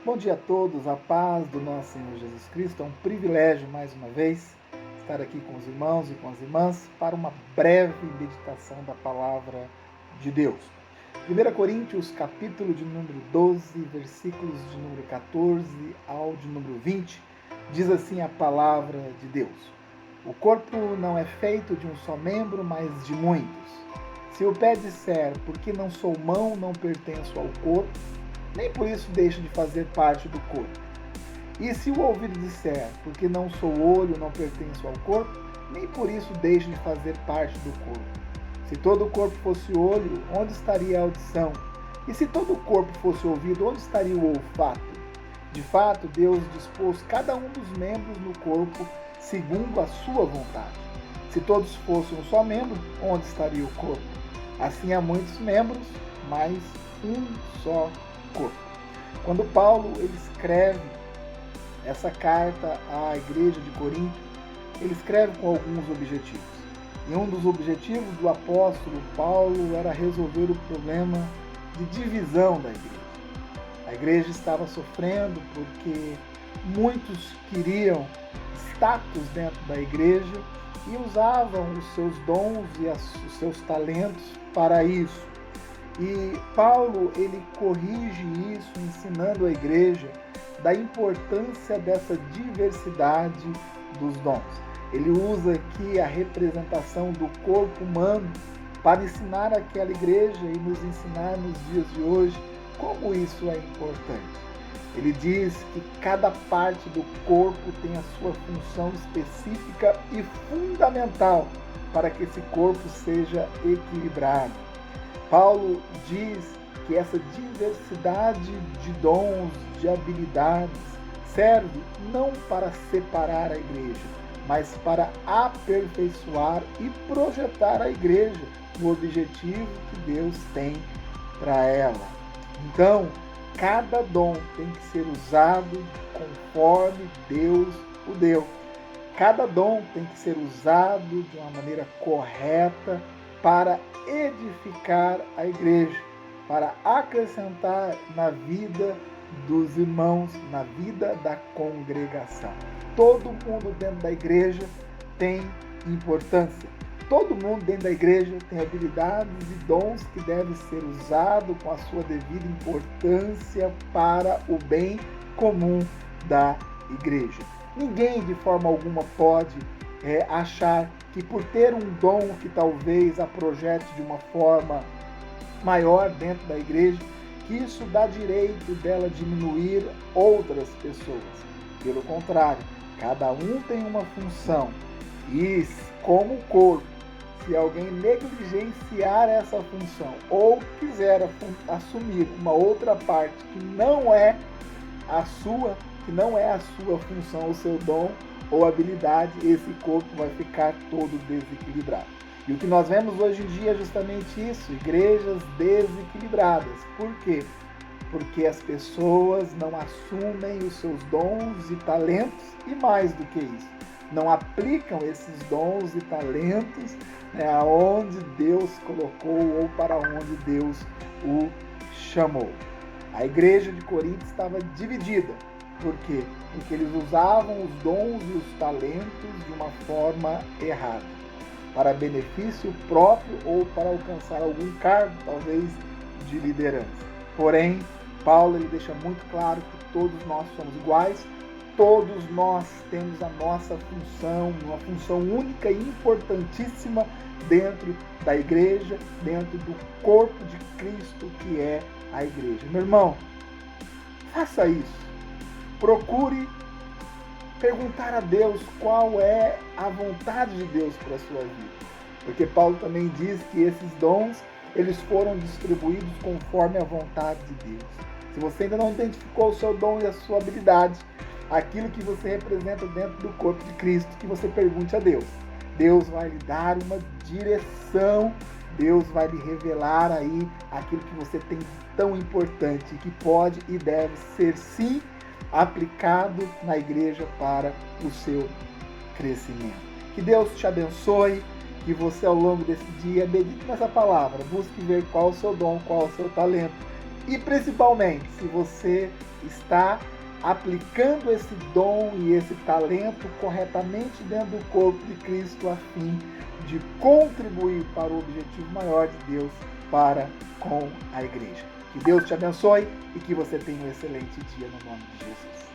Bom dia a todos, a paz do nosso Senhor Jesus Cristo. É um privilégio, mais uma vez, estar aqui com os irmãos e com as irmãs para uma breve meditação da Palavra de Deus. 1 Coríntios, capítulo de número 12, versículos de número 14 ao de número 20, diz assim a Palavra de Deus: O corpo não é feito de um só membro, mas de muitos. Se o pé disser, porque não sou mão, não pertenço ao corpo, nem por isso deixa de fazer parte do corpo. E se o ouvido disser, porque não sou olho, não pertenço ao corpo, nem por isso deixa de fazer parte do corpo. Se todo o corpo fosse olho, onde estaria a audição? E se todo o corpo fosse ouvido, onde estaria o olfato? De fato, Deus dispôs cada um dos membros no corpo segundo a sua vontade. Se todos fossem um só membro, onde estaria o corpo? Assim há muitos membros, mas um só corpo. Quando Paulo ele escreve essa carta à igreja de Corinto, ele escreve com alguns objetivos. E um dos objetivos do apóstolo Paulo era resolver o problema de divisão da igreja. A igreja estava sofrendo porque muitos queriam status dentro da igreja e usavam os seus dons e os seus talentos para isso. E Paulo, ele corrige isso, ensinando a igreja da importância dessa diversidade dos dons. Ele usa aqui a representação do corpo humano para ensinar aquela igreja e nos ensinar nos dias de hoje como isso é importante. Ele diz que cada parte do corpo tem a sua função específica e fundamental para que esse corpo seja equilibrado. Paulo diz que essa diversidade de dons, de habilidades, serve não para separar a igreja, mas para aperfeiçoar e projetar a igreja no objetivo que Deus tem para ela. Então, cada dom tem que ser usado conforme Deus o deu. Cada dom tem que ser usado de uma maneira correta para edificar a igreja, para acrescentar na vida dos irmãos, na vida da congregação. Todo mundo dentro da igreja tem importância. Todo mundo dentro da igreja tem habilidades e dons que devem ser usados com a sua devida importância para o bem comum da igreja. Ninguém de forma alguma pode achar que por ter um dom que talvez a projete de uma forma maior dentro da igreja, que isso dá direito dela diminuir outras pessoas. Pelo contrário, cada um tem uma função e, como corpo, se alguém negligenciar essa função ou quiser assumir uma outra parte que não é a sua função, o seu dom ou habilidade, esse corpo vai ficar todo desequilibrado. E o que nós vemos hoje em dia é justamente isso, igrejas desequilibradas. Por quê? Porque as pessoas não assumem os seus dons e talentos e mais do que isso, não aplicam esses dons e talentos aonde Deus colocou ou para onde Deus o chamou. A igreja de Corinto estava dividida. Por quê? Porque eles usavam os dons e os talentos de uma forma errada, para benefício próprio ou para alcançar algum cargo, talvez, de liderança. Porém, Paulo ele deixa muito claro que todos nós somos iguais, todos nós temos a nossa função, uma função única e importantíssima dentro da igreja, dentro do corpo de Cristo que é a igreja. Meu irmão, faça isso. Procure perguntar a Deus qual é a vontade de Deus para a sua vida. Porque Paulo também diz que esses dons, eles foram distribuídos conforme a vontade de Deus. Se você ainda não identificou o seu dom e a sua habilidade, aquilo que você representa dentro do corpo de Cristo, que você pergunte a Deus. Deus vai lhe dar uma direção, Deus vai lhe revelar aí aquilo que você tem de tão importante, que pode e deve ser sim aplicado na igreja para o seu crescimento. Que Deus te abençoe, que você ao longo desse dia medite nessa palavra, busque ver qual é o seu dom, qual é o seu talento e principalmente se você está aplicando esse dom e esse talento corretamente dentro do corpo de Cristo a fim de contribuir para o objetivo maior de Deus para com a igreja. Que Deus te abençoe e que você tenha um excelente dia no nome de Jesus.